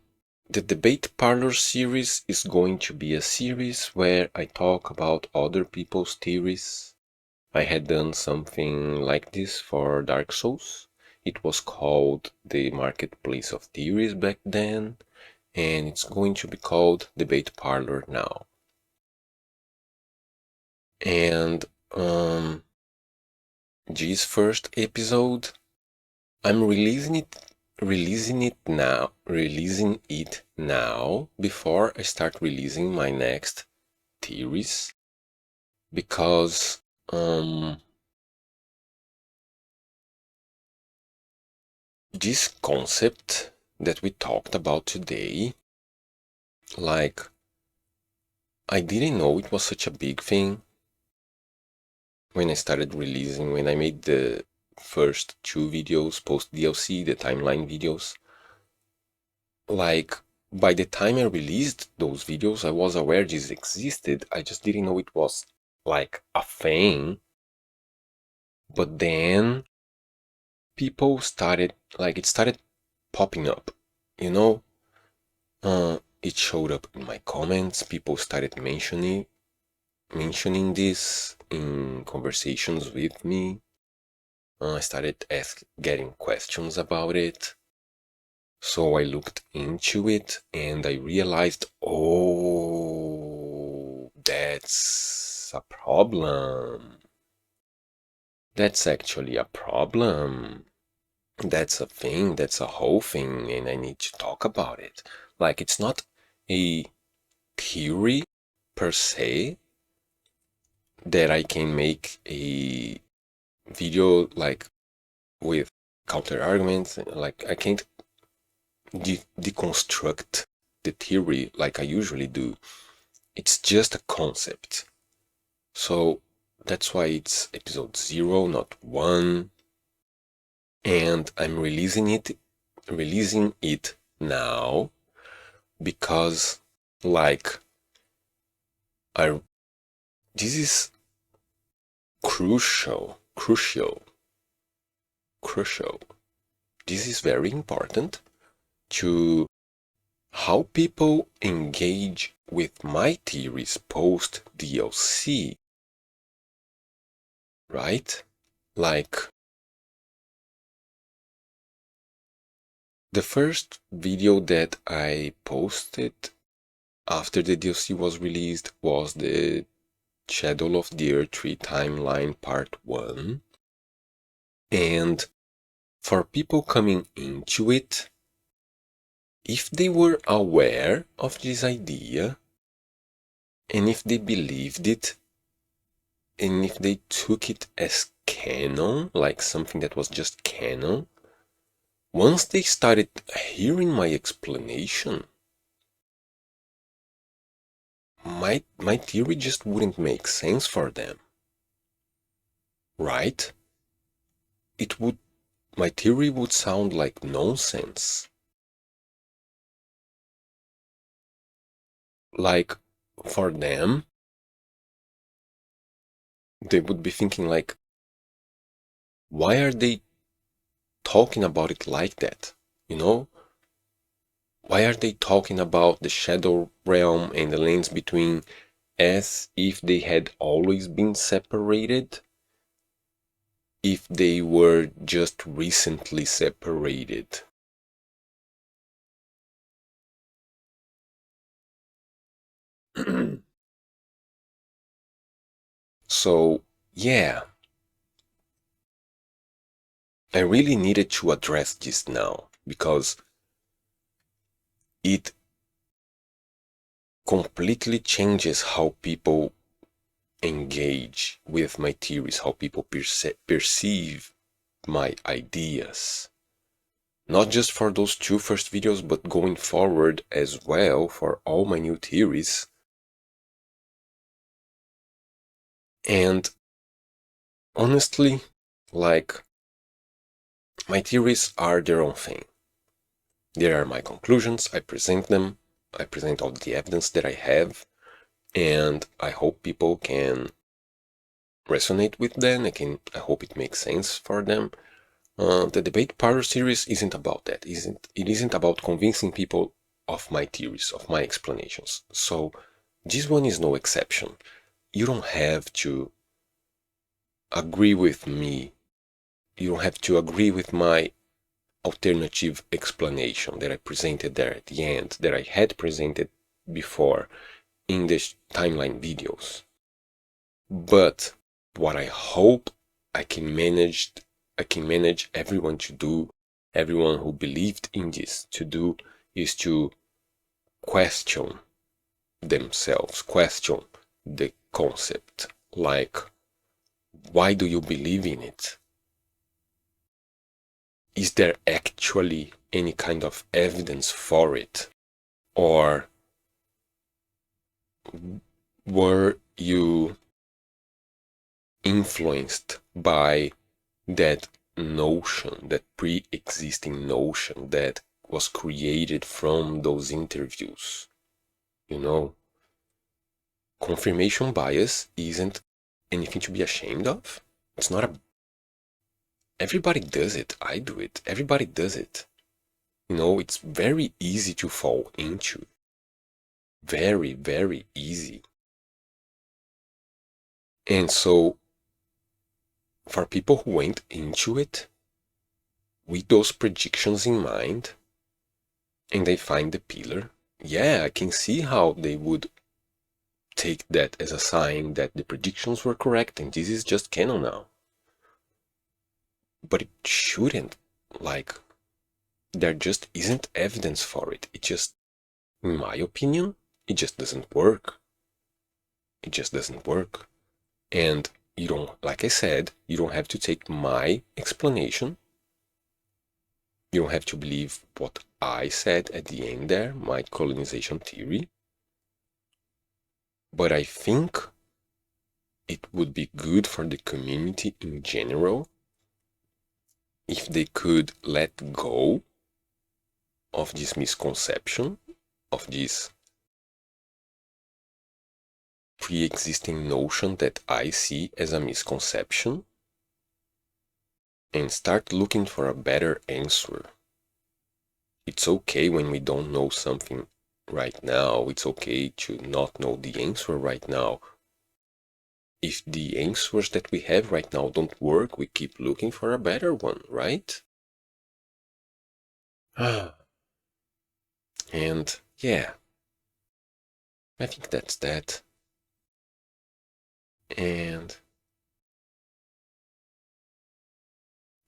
Debate Parlor series is going to be a series where I talk about other people's theories. I had done something like this for Dark Souls. It was called the Marketplace of Theories back then, and it's going to be called Debate Parlor now. And this first episode, I'm releasing it now before I start releasing my next theories, because this concept that we talked about today, like, I didn't know it was such a big thing when I made the first 2 videos post DLC, the timeline videos. Like, by the time I released those videos, I was aware this existed. I just didn't know it was like a thing. But then people started, like, it started popping up, you know? It showed up in my comments. People started mentioning this in conversations with me. I started getting questions about it. So I looked into it and I realized, oh, that's a problem. That's actually a problem. That's a thing, that's a whole thing, and I need to talk about it. Like, it's not a theory per se that I can make a video like with counter arguments. Like, I can't deconstruct the theory like I usually do. It's just a concept. So that's why it's episode 0, not 1. And I'm releasing it now because, like, this is crucial. This is very important to how people engage with my theories post DLC, right? Like, the first video that I posted after the DLC was released was the Shadow of the Earth 3 Timeline Part 1. And for people coming into it, if they were aware of this idea, and if they believed it, and if they took it as canon, like something that was just canon, once they started hearing my explanation, my theory just wouldn't make sense for them, right? My theory would sound like nonsense. Like, for them, they would be thinking like, why are they talking about it like that? You know? Why are they talking about the Shadow Realm and the lands between as if they had always been separated? If they were just recently separated? So, yeah, I really needed to address this now because it completely changes how people engage with my theories, how people perceive my ideas. Not just for those 2 first videos, but going forward as well for all my new theories. And honestly, like, my theories are their own thing. They are my conclusions, I present them, I present all the evidence that I have, and I hope people can resonate with them. I hope it makes sense for them. The debate parlor series isn't about that. It isn't about convincing people of my theories, of my explanations. So this one is no exception. You don't have to agree with me. You don't have to agree with my alternative explanation that I presented there at the end, that I had presented before in the timeline videos. But what I hope I can manage everyone to do, everyone who believed in this to do, is to question themselves, question the concept. Like, why do you believe in it? Is there actually any kind of evidence for it? Or were you influenced by that notion, that pre-existing notion that was created from those interviews? You know, confirmation bias isn't anything to be ashamed of. It's not everybody does it. I do it. Everybody does it. You know, it's very easy to fall into. Very, very easy. And so, for people who went into it with those predictions in mind, and they find the pillar, yeah, I can see how they would take that as a sign that the predictions were correct and this is just canon now. But it shouldn't. Like, there just isn't evidence for it. It just, in my opinion, it just doesn't work. It just doesn't work. And you don't, like I said, you don't have to take my explanation. You don't have to believe what I said at the end there, my colonization theory. But I think it would be good for the community in general if they could let go of this misconception, of this pre-existing notion that I see as a misconception, and start looking for a better answer. It's okay when we don't know something right now. It's okay to not know the answer right now. If the answers that we have right now don't work, we keep looking for a better one, right? And yeah, I think that's that. And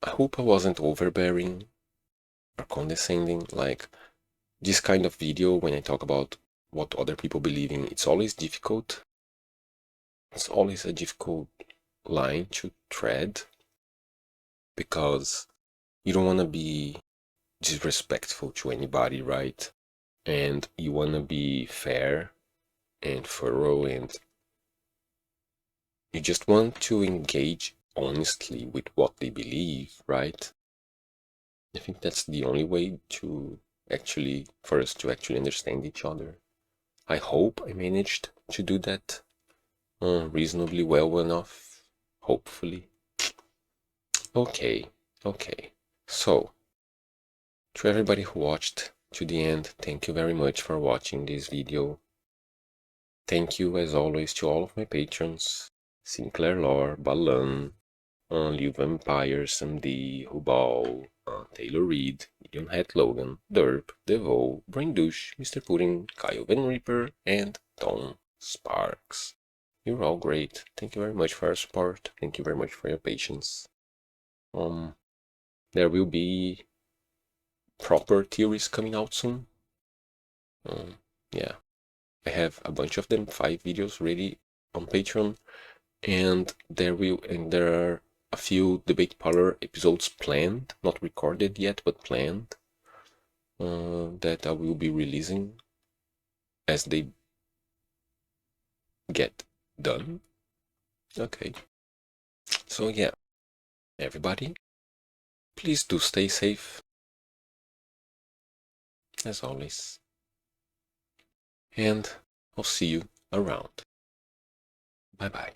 I hope I wasn't overbearing or condescending. Like, this kind of video, when I talk about what other people believe in, it's always difficult. It's always a difficult line to tread because you don't want to be disrespectful to anybody, right? And you want to be fair and thorough, and you just want to engage honestly with what they believe, right? I think that's the only way to actually, for us to actually understand each other. I hope I managed to do that reasonably well enough, hopefully. Okay. So, to everybody who watched to the end, thank you very much for watching this video. Thank you, as always, to all of my patrons: Sinclair Lore, Balan, Liu Vampire, Sandy, Hubal, Taylor Reed, Medium Hat Logan, Derp, Devo, Brain Douche, Mr. Pudding, Kyle Van Reaper, and Tom Sparks. You're all great. Thank you very much for your support. Thank you very much for your patience. There will be proper theories coming out soon. Yeah, I have a bunch of them, 5 videos ready on Patreon, and there are a few debate parlor episodes planned, not recorded yet, but planned, that I will be releasing as they get done. Okay, so yeah, everybody, please do stay safe, as always, and I'll see you around. Bye bye.